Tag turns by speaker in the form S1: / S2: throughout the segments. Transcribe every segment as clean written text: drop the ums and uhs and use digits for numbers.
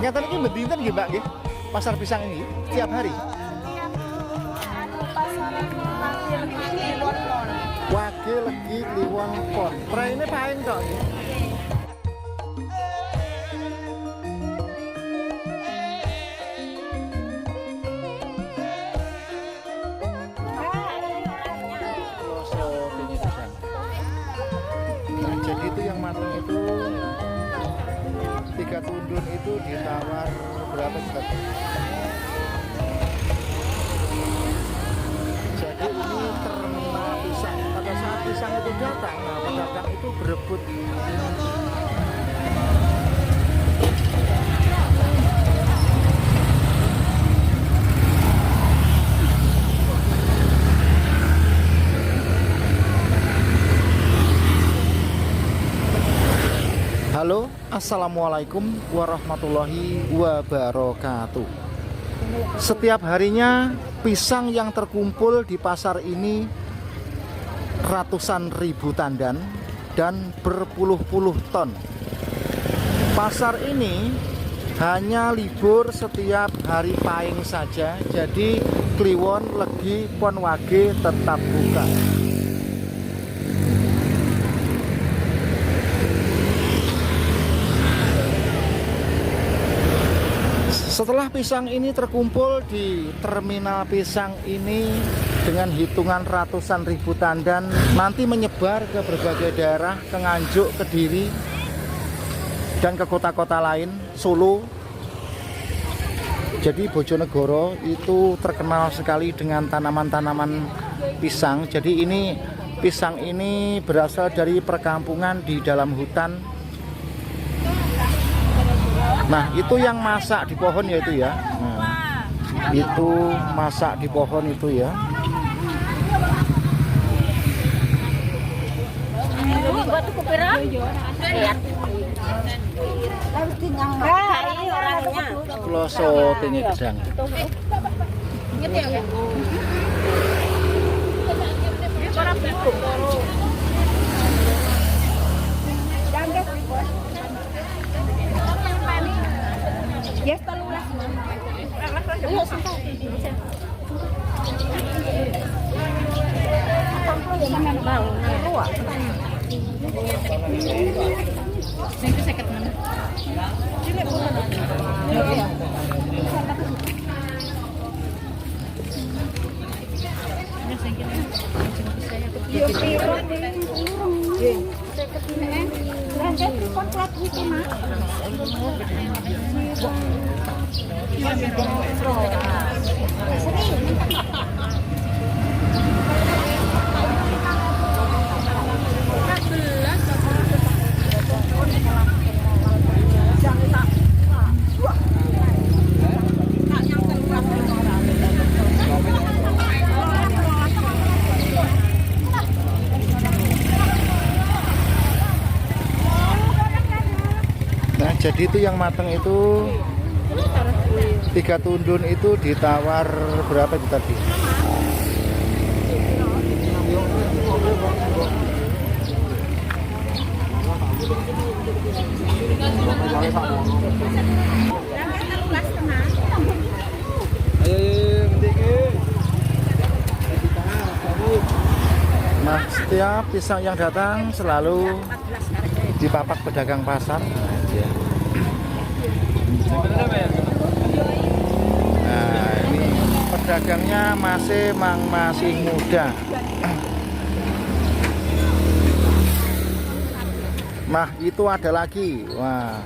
S1: Ngeten iki bendinten nggih, Mbak nggih. Pasar pisang ini tiap hari. Wage Legi Kliwon Pon. Praine paing tok nggih. Nah, jadi itu yang matang itu 3 tundun itu ditawar berapa juta? Jadi ini terminal pisang. Pada saat pisang itu datang, nah pedagang itu berebut. Halo, assalamualaikum warahmatullahi wabarakatuh. Setiap harinya pisang yang terkumpul di pasar ini ratusan ribu tandan dan berpuluh-puluh ton. Pasar ini hanya libur setiap hari Paing saja, jadi Kliwon, Legi, Pon Wage tetap buka. Setelah pisang ini terkumpul di terminal pisang ini dengan hitungan ratusan ribu tandan, nanti menyebar ke berbagai daerah, ke Nganjuk, Kediri, dan ke kota-kota lain, Solo. Jadi Bojonegoro itu terkenal sekali dengan tanaman-tanaman pisang. Jadi ini pisang ini berasal dari perkampungan di dalam hutan. Nah, itu yang masak di pohon ya itu ya. Nah, itu masak di pohon itu ya. Kloso ini gedang.
S2: Yes, talulas man. Ulo sampai.
S1: Nah, jadi itu yang matang itu 3 tundun itu ditawar berapa itu tadi? Nah, setiap pisang yang datang selalu dipapak pedagang pasar. Nah, ini pedagangnya masih muda. Nah, itu ada lagi. Wah.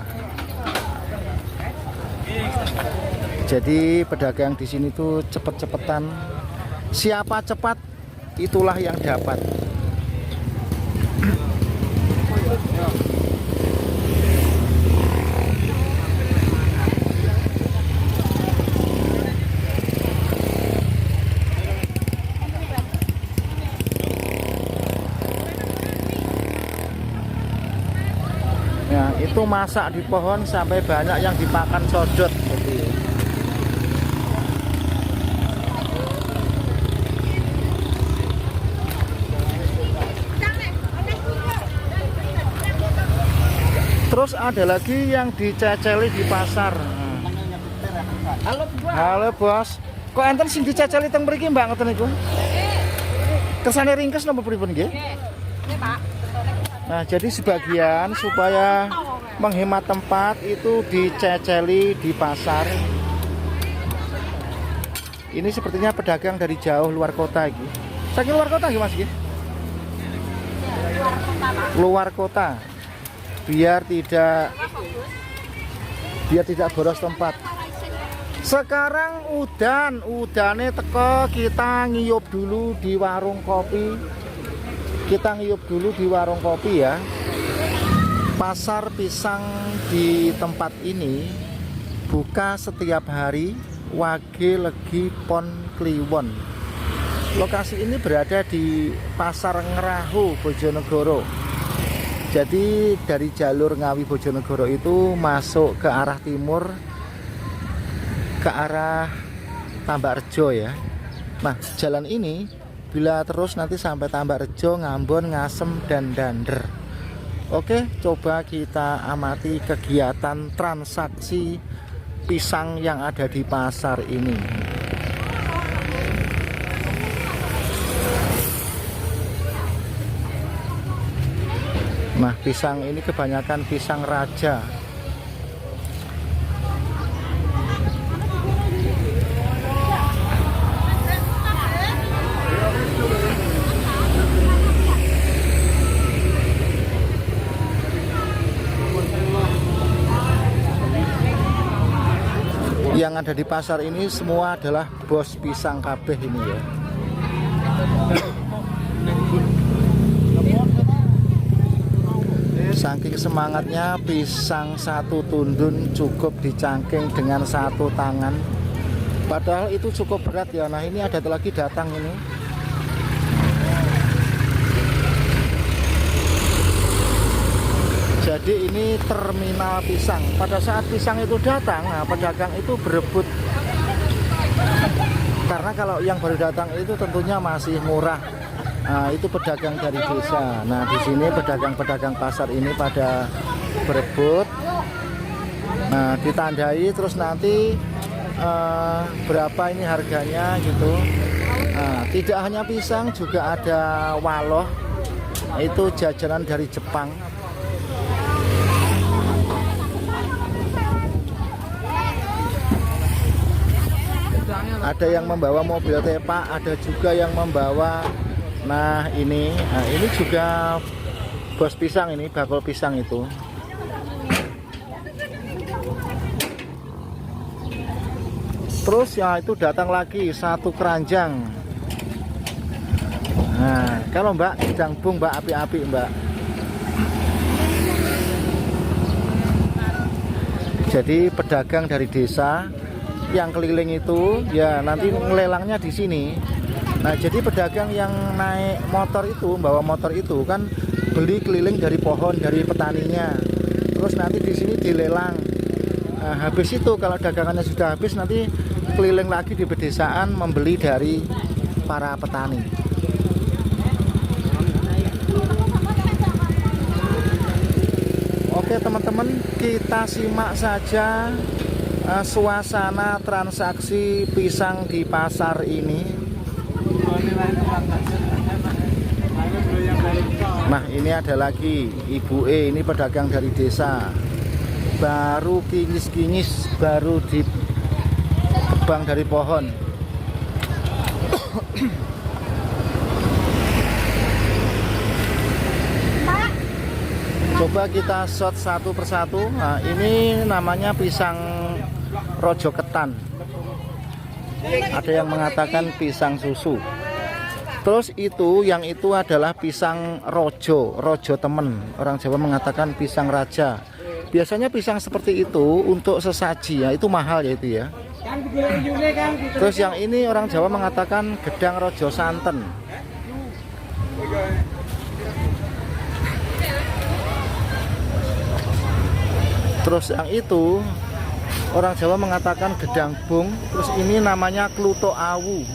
S1: Jadi pedagang di sini tuh cepet-cepetan. Siapa cepat, itulah yang dapat. Ya, itu masak di pohon sampai banyak yang dimakan sodot. Terus ada lagi yang diceceli di pasar. Nah, Halo bos. Kok enten sing dicacali teng mriki Mbak ngoten niku? Kesane ringkes napa pripun nggih? Nah, jadi sebagian supaya menghemat tempat itu diceceli di pasar. Ini sepertinya pedagang dari jauh luar kota iki. Saking luar kota nggih Mas nggih? Luar kota. Biar tidak boros tempat. Sekarang udane teko, kita ngiyup dulu di warung kopi. Kita ngiyup dulu di warung kopi ya. Pasar pisang di tempat ini buka setiap hari, Wage Legi Pon Kliwon. Lokasi ini berada di Pasar Ngerahu, Bojonegoro. Jadi dari jalur Ngawi Bojonegoro itu masuk ke arah timur, ke arah Tambakrejo ya. Nah, jalan ini bila terus nanti sampai Tambakrejo, Ngambon, Ngasem, dan Dander. Oke, coba kita amati kegiatan transaksi pisang yang ada di pasar ini. Nah, pisang ini kebanyakan pisang raja. Yang ada di pasar ini semua adalah bos pisang kabeh ini ya. Saking semangatnya pisang satu tundun cukup dicangking dengan satu tangan. Padahal itu cukup berat ya. Nah, ini ada lagi datang ini. Jadi ini terminal pisang. Pada saat pisang itu datang, nah, pedagang itu berebut. Karena kalau yang baru datang itu tentunya masih murah. Nah, itu pedagang dari desa. Nah, di sini pedagang-pedagang pasar ini pada berebut. Nah, ditandai terus nanti berapa ini harganya gitu. Nah, tidak hanya pisang, juga ada waloh. Itu jajanan dari Jepang. Ada yang membawa mobil tepak, ada juga yang membawa. Nah, ini juga bos pisang ini, bakul pisang itu. Terus ya itu datang lagi satu keranjang. Nah, kalau Mbak sedang bung Mbak, api-api Mbak. Jadi pedagang dari desa yang keliling itu ya nanti ngelelangnya di sini. Nah, jadi pedagang yang naik motor itu, bawa motor itu kan beli keliling dari pohon dari petaninya. Terus nanti di sini dilelang. Nah, habis itu kalau dagangannya sudah habis nanti keliling lagi di pedesaan membeli dari para petani. Oke teman-teman, kita simak saja suasana transaksi pisang di pasar ini. Nah, ini ada lagi Ibu E, ini pedagang dari desa. Baru kinyis-kinyis, baru ditebang dari pohon. Coba kita shot satu persatu. Nah, ini namanya pisang rojo ketan. Ada yang mengatakan pisang susu. Terus yang itu adalah pisang rojo temen. Orang Jawa mengatakan pisang raja. Biasanya pisang seperti itu untuk sesaji ya, itu mahal ya itu ya. Terus yang ini orang Jawa mengatakan gedang rojo santen. Terus yang itu orang Jawa mengatakan gedang bung. Terus ini namanya kluto awu.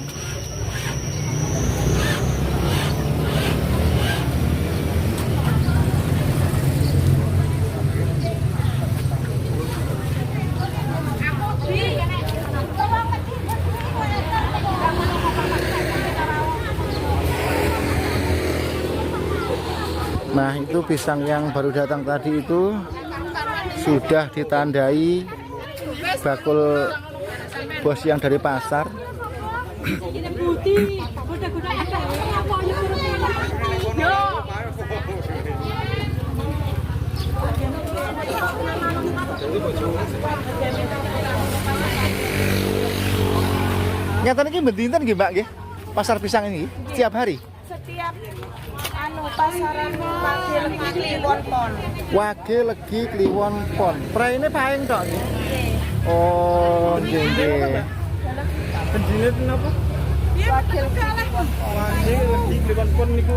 S1: Nah, itu pisang yang baru datang tadi itu sudah ditandai bakul bos yang dari pasar. Nyata ini bendinten nggih Mbak nggih? Pasar pisang ini setiap hari?
S2: Setiap pasaran Wage Legi Kliwon Pon.
S1: Wage Legi Kliwon Pon. Praine paing tok nggih. Oh, nggih nggih.
S3: Bendine napa?
S2: Wage Legi Kliwon Pon.
S3: Wage Legi Kliwon Pon niku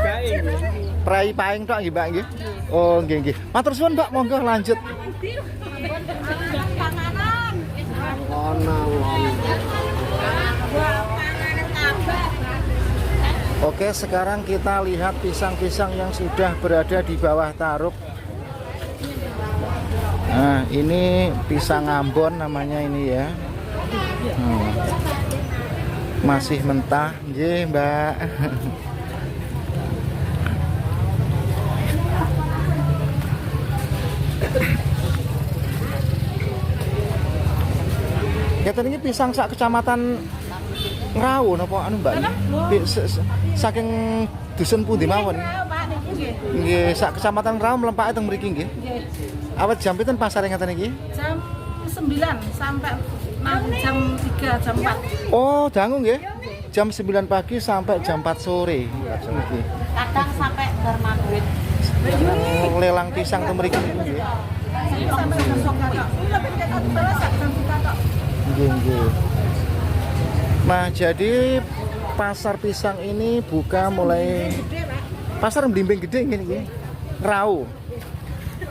S3: gaing.
S1: Prai paing tok nggih Mbak nggih. Oh, nggih nggih. Matur suwun Mbak, monggo lanjut.
S2: Panganan.
S1: Oke, sekarang kita lihat pisang-pisang yang sudah berada di bawah tarup. Nah, ini pisang Ambon namanya ini ya. Masih mentah, nggih, Mbak. Ya tadi ini pisang sak kecamatan Ngrawu napa anu Mbak? Saking dusun pundi mawon? Nggih, sak kecamatan Ngrawu mlempake teng mriki nggih. Awet jam pinten pasare ngaten iki?
S2: Jam 9 sampai jam 3, jam 4.
S1: Oh, dangu nggih. Jam 9 pagi sampai jam 4 sore. Nggih.
S2: Kadang sampai bar maghrib.
S1: Lelang pisang teng mriki nggih.
S2: Sampai jam 4. Tapi kita balas jam 4 tok.
S1: Nggih, nggih. Nah, jadi pasar pisang ini buka mulai pasar Blimbing Gede ini Ngrawu.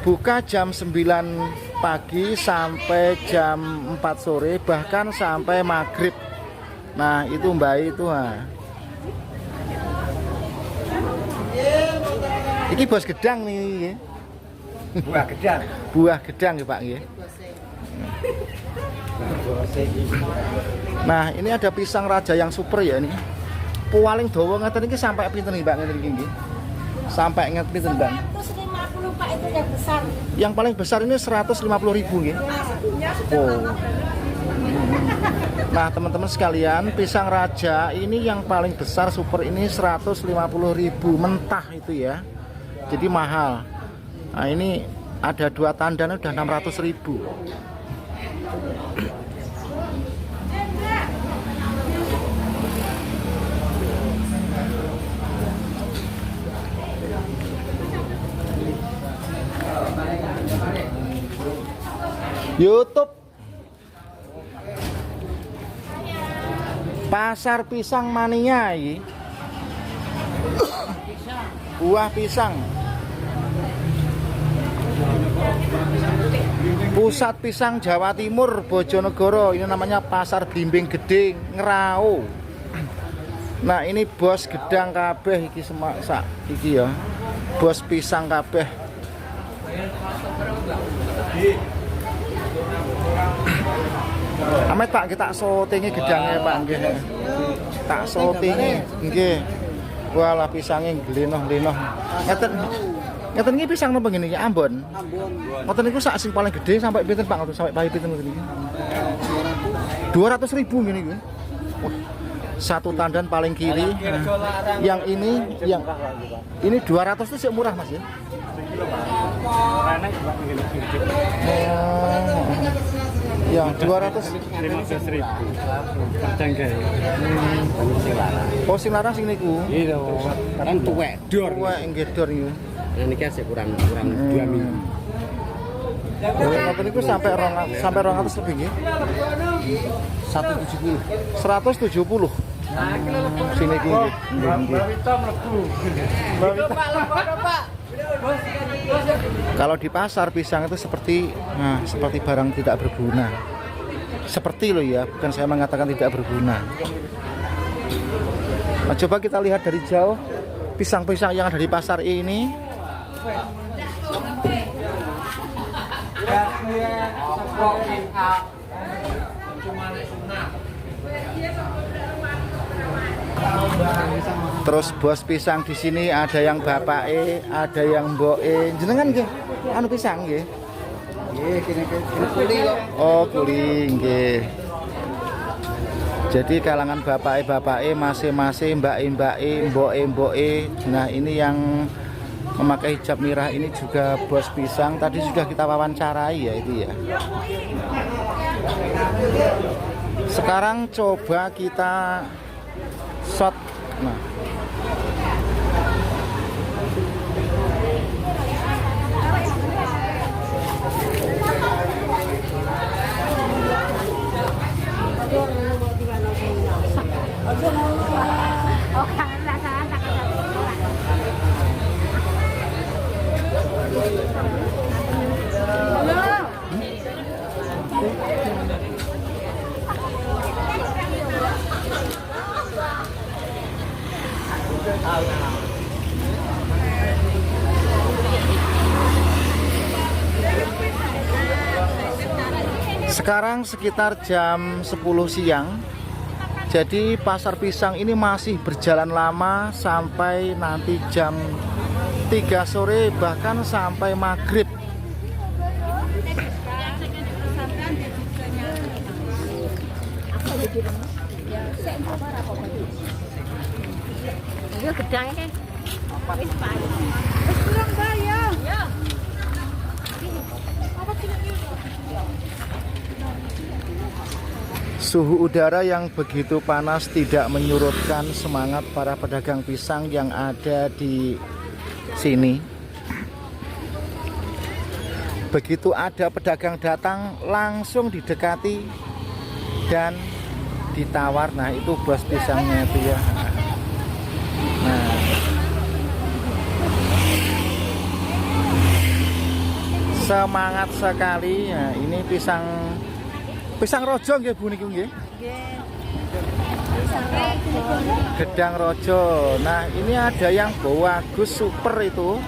S1: Buka jam 9 pagi sampai jam 4 sore, bahkan sampai maghrib. Nah, itu Mbak itu Iki bos gedang nih.
S3: Buah gedang.
S1: Buah gedang ya Pak nggih. Nah, ini ada pisang raja yang super ya ini. Paling dawa ngeten iki sampai pinten nih Mbak ngeten iki nggih? Sampai ngeten pinten Mbak?
S2: 150 Pak, itu yang besar.
S1: Yang paling besar ini 150.000 nggih. Oh. Nah, teman-teman sekalian, pisang raja ini yang paling besar super ini 150.000 mentah itu ya. Jadi mahal. Nah, ini ada 2 tandan udah 600.000. YouTube Pasar Pisang Mania ini. Buah pisang. Pusat pisang Jawa Timur, Bojonegoro. Ini namanya Pasar Blimbing Gede Ngrawu. Nah, ini bos gedang kabeh iki sak iki ya. Bos pisang kabeh. Amet Pak, kita sotingi gedangnya Pak nggih. Tak sotingi nggih. Walah pisangnya glenoh-glenoh. Ngeten iki pisang napa ngene iki Ambon?
S3: Ambon.
S1: Ngoten niku sak sing paling gede sampai pinten Pak? Sampai paling pinten ngoten iki? 200.000 ngene iki. Wah. Satu tandan paling kiri. Nah, yang ini 200 itu sih murah Mas ya. Ya 215.000. Oh sing larang sing niku.
S3: Iya, kan tuwek dor.
S1: Tuwek nggih dor niku.
S3: Nah niki sih kurang 2 minggu.
S1: Ngoten niku sampai 200 lebih nggih. 170. Sini iki nggih. Kalau di pasar pisang itu seperti barang tidak berguna. Seperti loh ya, bukan saya mengatakan tidak berguna. Nah, coba kita lihat dari jauh pisang-pisang yang ada di pasar ini. Cuma Terus bos pisang di sini ada yang bapake, ada yang mboke. Jenengan nggih anu pisang nggih?
S3: Nggih, kene kuli kok.
S1: Oh, kuli nggih. Jadi kalangan bapake, masing-masing, mbake, mboke. Nah, ini yang memakai hijab merah ini juga bos pisang. Tadi sudah kita wawancarai ya itu ya. Sekarang coba kita shot. Nah, sekarang sekitar jam 10 siang. Jadi pasar pisang ini masih berjalan lama sampai nanti jam 3 sore bahkan sampai maghrib. Suhu udara yang begitu panas tidak menyurutkan semangat para pedagang pisang yang ada di sini. Begitu ada pedagang datang langsung didekati dan ditawar. Nah, itu bos pisangnya itu ya. Nah, semangat sekali. Nah, ini pisang rojo nggih Bu niku nggih? Gedang rojo. Nah, ini ada yang bagus super itu.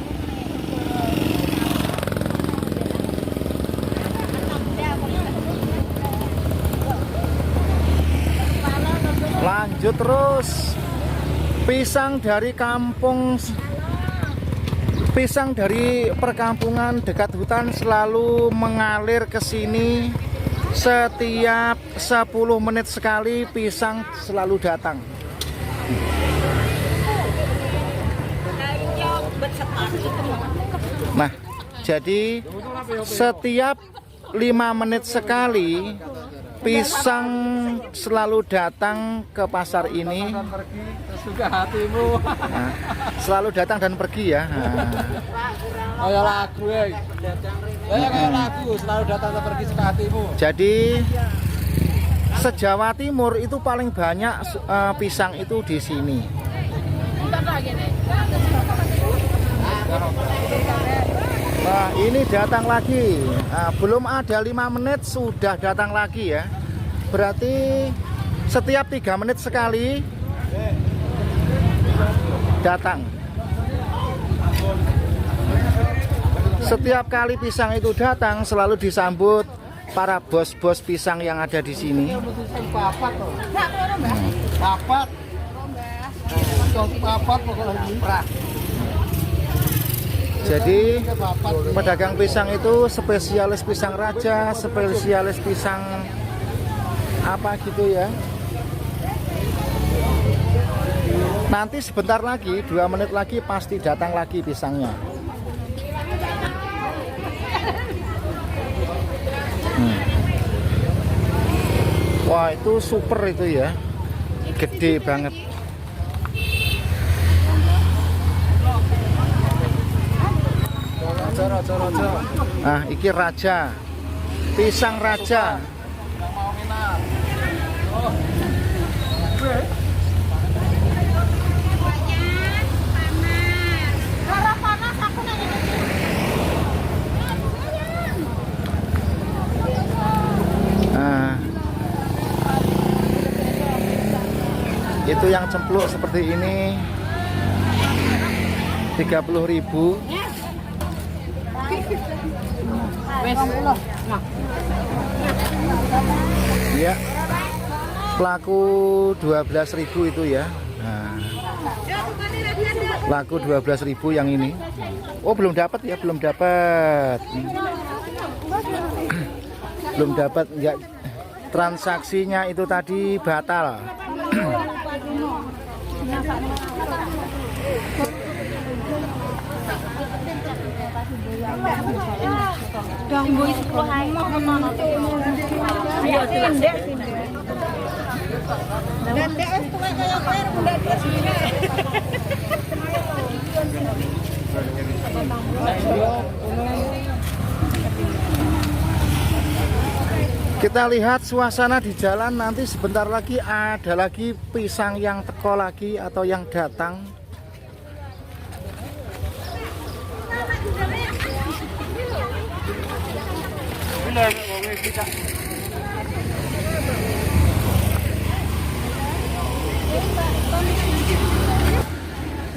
S1: Lanjut terus. Pisang dari perkampungan dekat hutan selalu mengalir ke sini. Setiap 10 menit sekali pisang selalu datang. Nah, jadi setiap 5 menit sekali pisang selalu datang ke pasar ini. Nah, selalu datang dan pergi ya.
S3: Kayak lagu ya. Kayak lagu selalu datang dan pergi suka hatimu.
S1: Jadi se-Jawa Timur itu paling banyak pisang itu di sini. Nah, ini datang lagi. Nah, belum ada 5 menit sudah datang lagi ya. Berarti setiap 3 menit sekali datang. Setiap kali pisang itu datang selalu disambut para bos-bos pisang yang ada di sini. Jadi pedagang pisang itu spesialis pisang raja, spesialis pisang apa gitu ya. Nanti sebentar lagi, 2 menit lagi pasti datang lagi pisangnya. Wah, itu super itu ya. Gede banget.
S3: Raja.
S1: Nah, iki raja. Pisang raja. Nah, itu yang cempluk seperti ini 30.000. Ya, pelaku 12.000 itu ya. Nah, Laku 12.000 yang ini. Oh, belum dapat ya, belum dapat. Belum dapat, enggak, transaksinya itu tadi batal. Kita lihat suasana di jalan, nanti sebentar lagi ada lagi pisang yang teko lagi atau yang datang.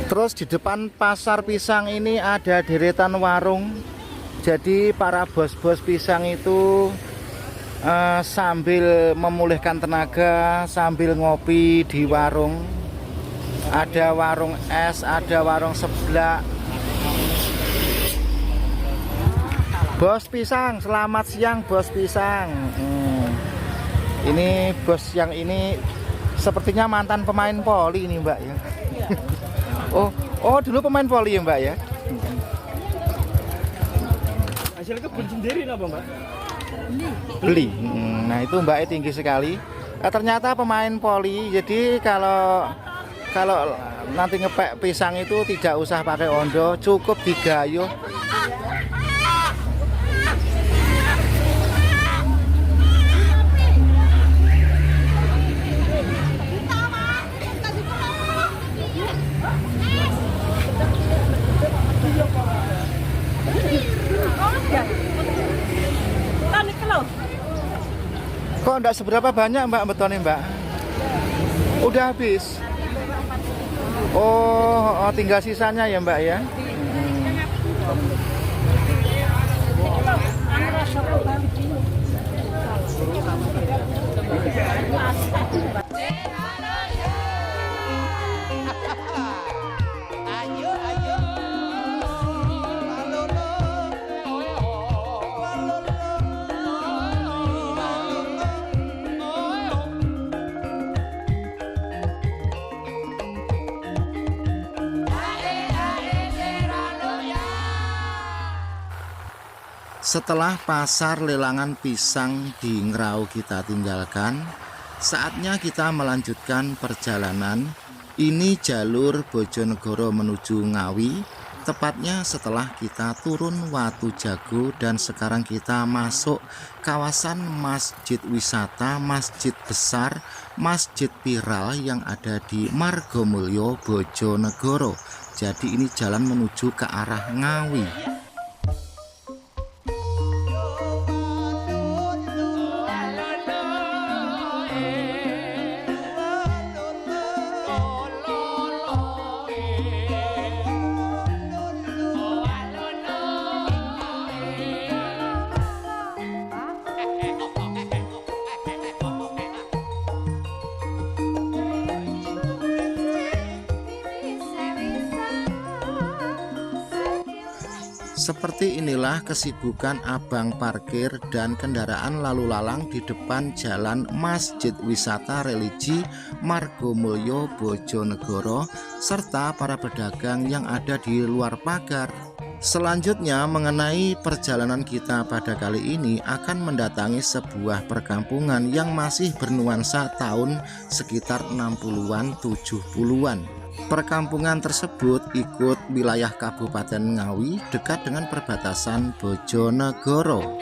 S1: Terus di depan pasar pisang ini ada deretan warung. Jadi para bos-bos pisang itu sambil memulihkan tenaga, sambil ngopi di warung. Ada warung es, ada warung seblak. Bos pisang, selamat siang bos pisang. Ini bos yang ini sepertinya mantan pemain voli ini mbak ya. Oh dulu pemain voli ya mbak ya.
S3: Hasil kebun sendiri apa mbak?
S1: Beli. Nah itu mbaknya tinggi sekali. Ternyata pemain voli. Jadi kalau nanti ngepek pisang itu tidak usah pakai ondo, cukup digayuh. Kok enggak seberapa banyak mbak betonnya mbak? Udah habis. Oh, tinggal sisanya ya mbak ya. Setelah pasar lelangan pisang di Ngrau kita tinggalkan, saatnya kita melanjutkan perjalanan. Ini jalur Bojonegoro menuju Ngawi, tepatnya setelah kita turun Watu Jago dan sekarang kita masuk kawasan masjid wisata, masjid besar, masjid viral yang ada di Margomulyo, Bojonegoro. Jadi ini jalan menuju ke arah Ngawi. Seperti inilah kesibukan abang parkir dan kendaraan lalu lalang di depan jalan Masjid Wisata Religi Margomulyo, Bojonegoro, serta para pedagang yang ada di luar pagar. Selanjutnya mengenai perjalanan kita pada kali ini akan mendatangi sebuah perkampungan yang masih bernuansa tahun sekitar 60-an 70-an. Perkampungan tersebut ikut wilayah Kabupaten Ngawi dekat dengan perbatasan Bojonegoro.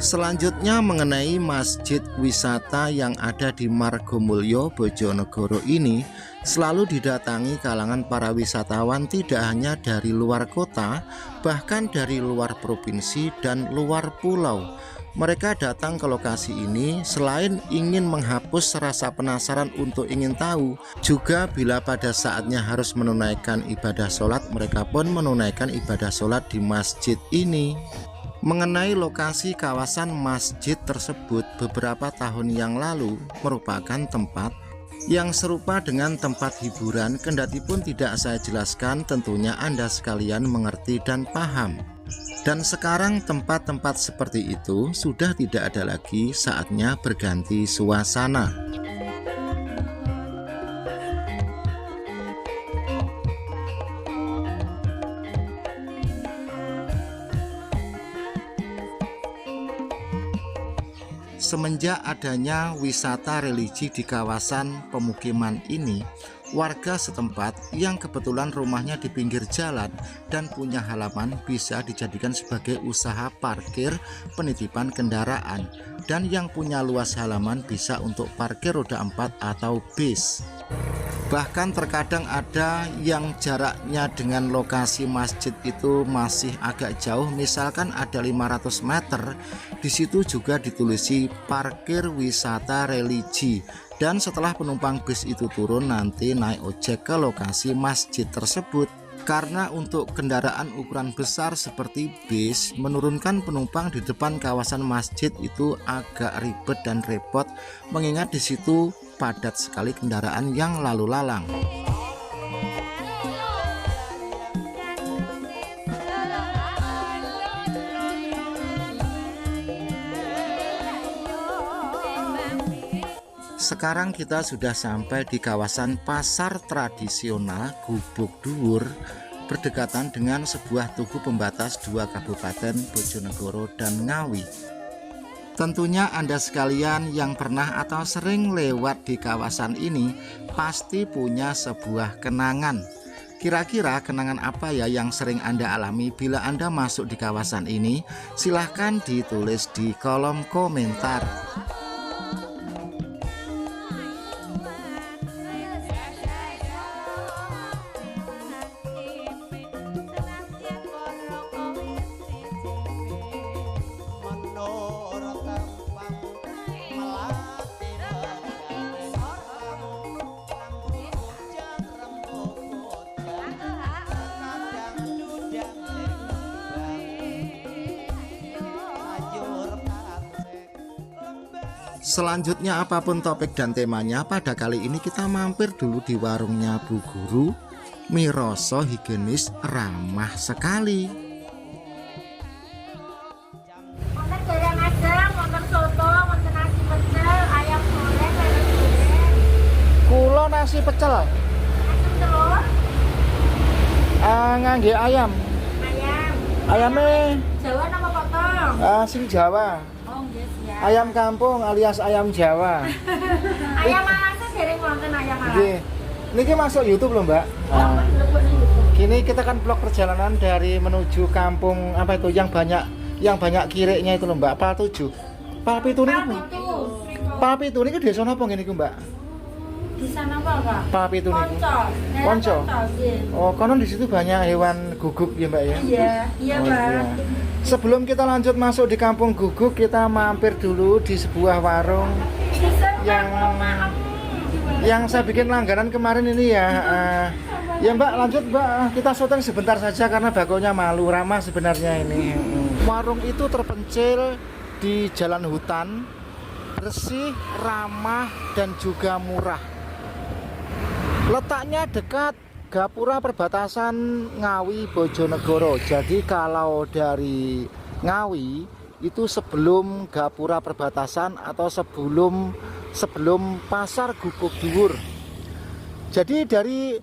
S1: Selanjutnya mengenai masjid wisata yang ada di Margomulyo, Bojonegoro ini, selalu didatangi kalangan para wisatawan tidak hanya dari luar kota, bahkan dari luar provinsi dan luar pulau. Mereka datang ke lokasi ini selain ingin menghapus rasa penasaran untuk ingin tahu, juga bila pada saatnya harus menunaikan ibadah sholat, mereka pun menunaikan ibadah sholat di masjid ini. Mengenai lokasi kawasan masjid tersebut, beberapa tahun yang lalu merupakan tempat yang serupa dengan tempat hiburan, kendati pun tidak saya jelaskan, tentunya Anda sekalian mengerti dan paham. Dan sekarang tempat-tempat seperti itu sudah tidak ada lagi, saatnya berganti suasana. Semenjak adanya wisata religi di kawasan pemukiman ini, warga setempat yang kebetulan rumahnya di pinggir jalan dan punya halaman bisa dijadikan sebagai usaha parkir penitipan kendaraan, dan yang punya luas halaman bisa untuk parkir roda 4 atau bis. Bahkan terkadang ada yang jaraknya dengan lokasi masjid itu masih agak jauh, misalkan ada 500 meter. Di situ juga ditulisi parkir wisata religi. Dan setelah penumpang bis itu turun, nanti naik ojek ke lokasi masjid tersebut. Karena untuk kendaraan ukuran besar seperti bis, menurunkan penumpang di depan kawasan masjid itu agak ribet dan repot, mengingat di situ padat sekali kendaraan yang lalu lalang. Sekarang kita sudah sampai di kawasan pasar tradisional Gubuk Dhuwur, berdekatan dengan sebuah tugu pembatas dua kabupaten Bojonegoro dan Ngawi. Tentunya Anda sekalian yang pernah atau sering lewat di kawasan ini pasti punya sebuah kenangan. Kira-kira kenangan apa ya yang sering Anda alami bila Anda masuk di kawasan ini? Silahkan ditulis di kolom komentar. Selanjutnya, apapun topik dan temanya, pada kali ini kita mampir dulu di warungnya Bu Guru. Mie rasa higienis, ramah sekali.
S4: Wonten goreng asam, wonten soto, wonten nasi pecel, ayam goreng, lele goreng.
S1: Kulo nasi pecel,
S4: Asam telur,
S1: ngangge ayam.
S4: ayam.
S1: Ayamnya
S4: Jawa nama potong.
S1: sing Jawa.
S4: Oh, nggih siap.
S1: Ayam kampung alias ayam Jawa.
S4: Ayam alasnya dereng wonten ayam alas.
S1: Nggih. Niki masuk YouTube loh, Mbak.
S4: Oh, mlebet ning YouTube.
S1: Kini kita kan vlog perjalanan dari menuju kampung apa itu yang banyak kiriknya itu loh, Mbak. Pal 7. Pal 7 niku. Pal 7 niku desa napa ngene iku, Mbak?
S4: Di sana apa, Pak?
S1: Pal 7 niku.
S4: Ponco.
S1: Ponco?
S4: Nggih.
S1: Oh, konon di situ banyak hewan guguk ya, Mbak ya?
S4: Iya, iya,
S1: Oh,
S4: Pak.
S1: iya. Sebelum kita lanjut masuk di kampung guguk, kita mampir dulu di sebuah warung yang saya bikin langganan kemarin ini ya. Ya Mbak, lanjut Mbak, kita syuting sebentar saja karena bakonya malu, ramah sebenarnya ini. Warung itu terpencil di jalan hutan, bersih, ramah, dan juga murah. Letaknya dekat gapura perbatasan Ngawi Bojonegoro. Jadi kalau dari Ngawi itu sebelum gapura perbatasan atau sebelum pasar Gubuk Dhuwur. Jadi dari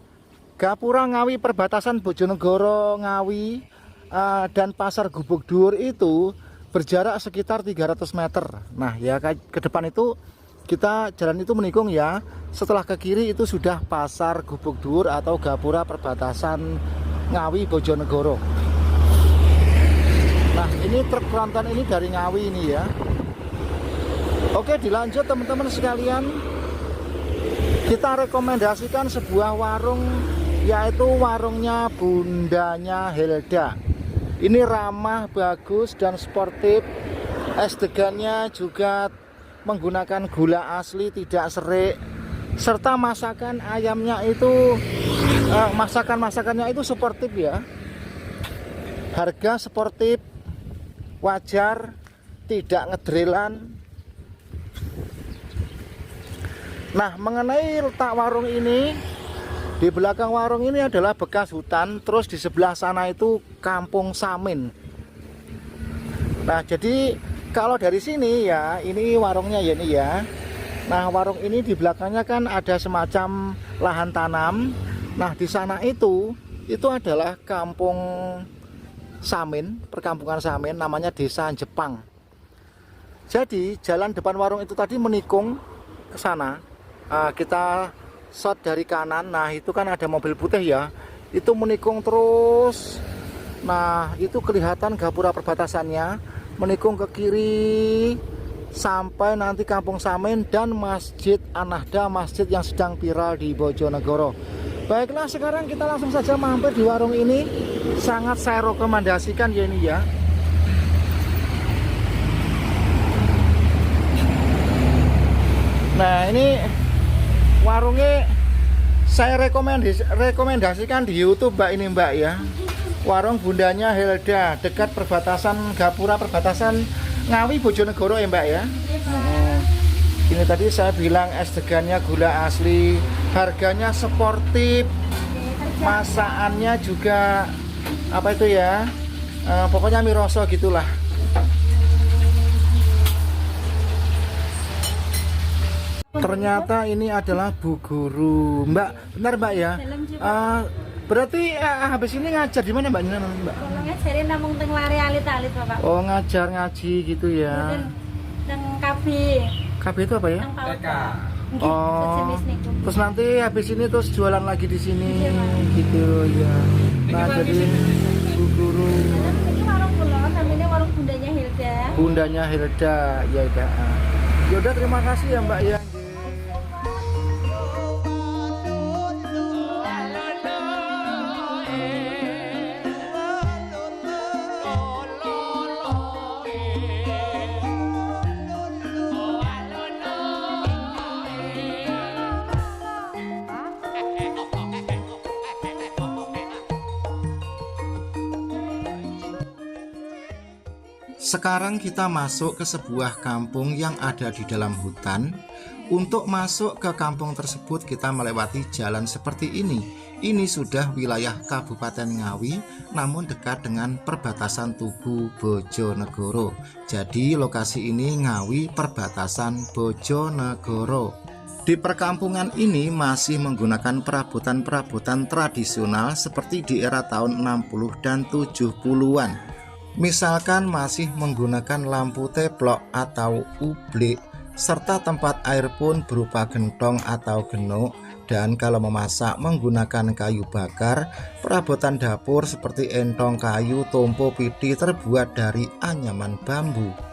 S1: gapura Ngawi perbatasan Bojonegoro Ngawi dan pasar Gubuk Dhuwur itu berjarak sekitar 300 meter. Nah ya ke depan itu kita jalan itu menikung ya. Setelah ke kiri itu sudah pasar Gubuk Dhuwur atau gapura perbatasan Ngawi Bojonegoro. Nah ini truk tronton ini dari Ngawi ini ya. Oke, dilanjut teman-teman sekalian. kita rekomendasikan sebuah warung, yaitu warungnya Bundanya Helda. Ini ramah, bagus dan sportif. Es degannya juga menggunakan gula asli, tidak serik, serta masakan ayamnya itu masakannya itu sportif ya. Harga sportif, wajar, tidak ngedrilan. Nah, mengenai letak warung ini, di belakang warung ini adalah bekas hutan, terus di sebelah sana itu Kampung Samin. Nah, jadi kalau dari sini ya, ini warungnya ya ini ya. Nah, warung ini di belakangnya kan ada semacam lahan tanam. Nah, di sana itu adalah Kampung Samin, perkampungan Samin, namanya Desa Jepang. Jadi jalan depan warung itu tadi menikung ke sana. Kita shot dari kanan. Nah, itu kan ada mobil putih ya. Itu menikung terus. Nah, itu kelihatan gapura perbatasannya. Menikung ke kiri sampai nanti Kampung Samin dan Masjid An-Nahda, masjid yang sedang viral di Bojonegoro. Baiklah, sekarang kita langsung saja mampir di warung ini. Sangat saya rekomendasikan ya ini ya. Nah, ini warungnya saya rekomendasikan di YouTube Mbak, ini Mbak ya. Warung Bundanya Helda, dekat perbatasan gapura perbatasan Ngawi Bojonegoro ya Mbak ya. Ini tadi saya bilang es degannya gula asli, harganya sportif, masakannya juga apa itu ya, pokoknya miroso gitulah. Ternyata ini adalah Bu Guru, Mbak. Benar Mbak ya? Berarti habis ini ngajar di mana Mbak?
S4: Kalau ngajarin namung teng lari alit-alit Bapak.
S1: Oh, ngajar ngaji gitu ya.
S4: Teng KB.
S1: KB itu apa ya?
S3: TK.
S1: Oh. Terus nanti habis ini terus jualan lagi di sini gitu ya. Nah, jadi Bu Guru.
S4: Ini warung kula, namanya warung Bundanya Helda.
S1: Bundanya Helda, ya ya. Yaudah, terima kasih ya Mbak ya. Sekarang kita masuk ke sebuah kampung yang ada di dalam hutan. Untuk masuk ke kampung tersebut kita melewati jalan seperti ini. Ini sudah wilayah Kabupaten Ngawi, namun dekat dengan perbatasan Tugu Bojonegoro. Jadi lokasi ini Ngawi perbatasan Bojonegoro. Di perkampungan ini masih menggunakan perabotan-perabotan tradisional seperti di era tahun 60 dan 70-an. Misalkan masih menggunakan lampu teplok atau ublik, serta tempat air pun berupa gentong atau genuk, dan kalau memasak menggunakan kayu bakar. Perabotan dapur seperti entong kayu, tompo, pidi terbuat dari anyaman bambu.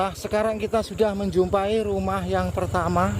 S1: Nah, sekarang kita sudah menjumpai rumah yang pertama.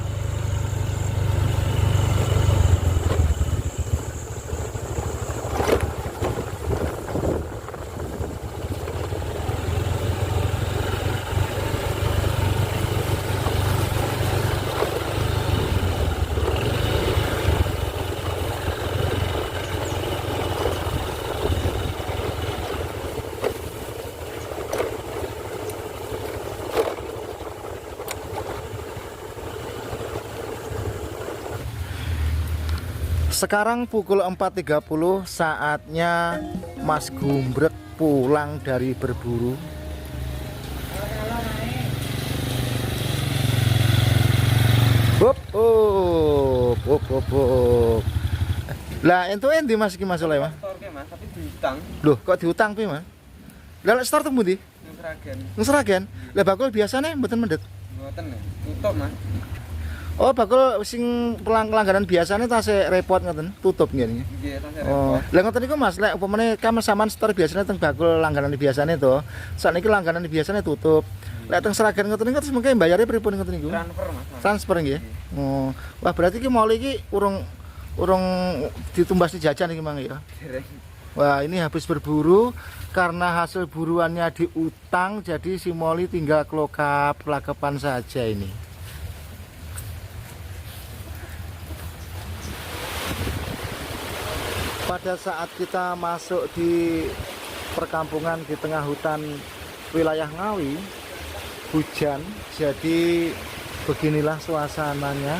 S1: Sekarang pukul 4.30, saatnya Mas Gumbrek pulang dari berburu. Hop. Lah entuk endi Mas iki Mas Oleh, Mas?
S3: Storke Mas, tapi diutang
S1: Loh, kok diutang pi, Mas? Lah lek store teng pundi?
S3: nang Sragen.
S1: Nang Sragen. Lah bakul biasane mboten mendet.
S3: Mboten ya. Tutup Mas.
S1: Oh, bakul sing pelanggaran biasane tasih repot ngoten, tutup ngene.
S3: Nggih, tasih
S1: Oh,
S3: repot.
S1: lah ngoten niku Mas, lek upamane kamu sampean store biasane teng bakul langganan biasane to. Sakniki langganan biasane tutup. Lek teng Sragen ngoten niku terus mengke bayare pripun ngoten niku?
S3: Transfer Mas.
S1: Transfer nggih. Oh. Wah, berarti iki mall iki urung ditumbas jajan iki Mang ya.
S3: Dereng.
S1: Wah, ini habis berburu karena hasil buruannya diutang, jadi si Moli tinggal kelakapan saja ini. Pada saat kita masuk di perkampungan di tengah hutan wilayah Ngawi, hujan, jadi beginilah suasananya.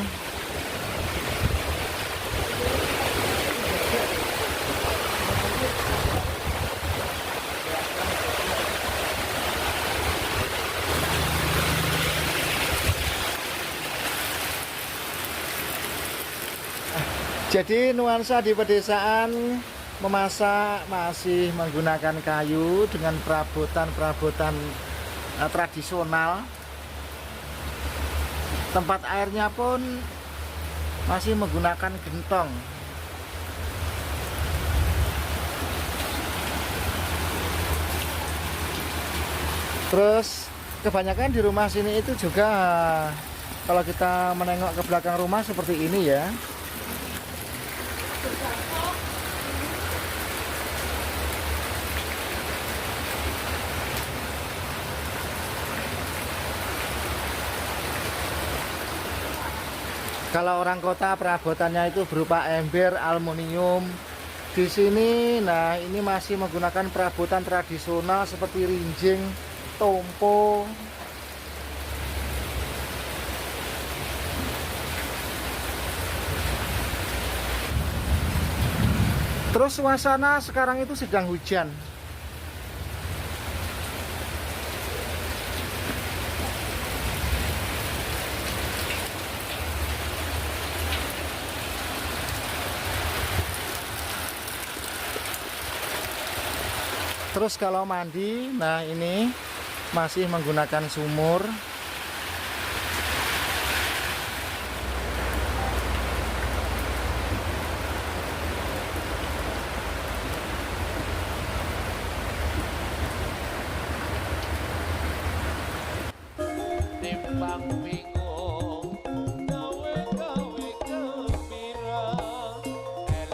S1: Jadi nuansa di pedesaan memasak masih menggunakan kayu dengan perabotan tradisional. Tempat airnya pun masih menggunakan gentong. Terus kebanyakan di rumah sini itu juga kalau kita menengok ke belakang rumah seperti ini ya. Kalau orang kota perabotannya itu berupa ember, aluminium. Di sini, nah ini masih menggunakan perabotan tradisional seperti rinjing, tompo. Terus suasana sekarang itu sedang hujan. Terus kalau mandi, nah ini masih menggunakan sumur.
S5: Timbang bingung gawe-gawe gembira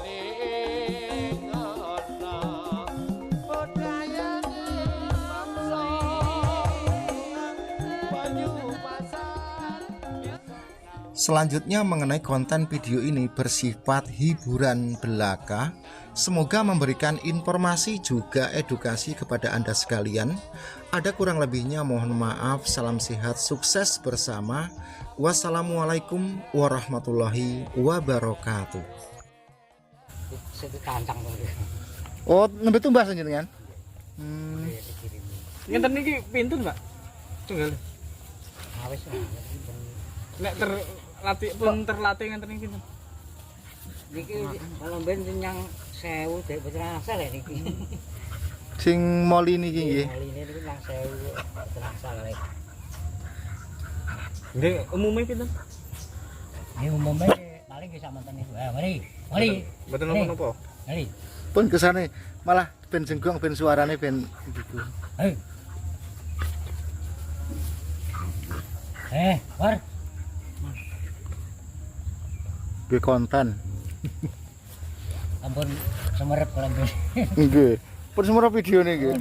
S5: eling ana budayane bangsa banyu pasar.
S1: Selanjutnya mengenai konten video ini bersifat hiburan belaka. Semoga memberikan informasi juga edukasi kepada Anda sekalian. Ada kurang lebihnya mohon maaf. Salam sehat, sukses bersama. Wassalamualaikum warahmatullahi wabarakatuh. Oh, nembe tumbas jenengan?
S3: Ngenten niki pintun, Pak. Tunggal.
S6: Awis
S3: Nek terlatih ngenten niki pinten?
S6: niki kalau ben yang 1000 dek boten asal ya niki.
S1: Sing moli niki nggih.
S6: Ini niku nang 1000 boten asal lek.
S3: Nggih, umumnya pinten?
S6: Ini umumnya paling bisa monten itu. Mari.
S3: Mboten napa-napa.
S6: Mari.
S1: Pun kesane malah ben jenggong ben suarane ben gitu.
S6: Hei. War.
S1: Gue konten.
S6: Ampun semerep kalau ambil.
S1: Nggih. Pun semua video nih nggih.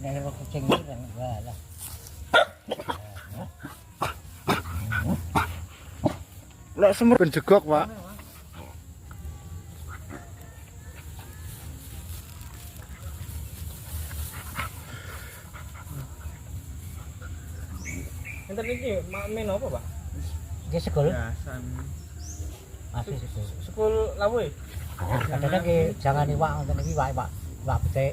S6: Nek ora kucing iki kan walah.
S1: Lek semur ben jegok, Pak.
S3: Enten iki men apa, Pak?
S6: Iki sekul.
S3: Biasan.
S6: Asli sekul.
S3: Sekul lawe.
S6: Kadang-kadang jangan iwak ngoten iki iwak, Pak. Iwak betik.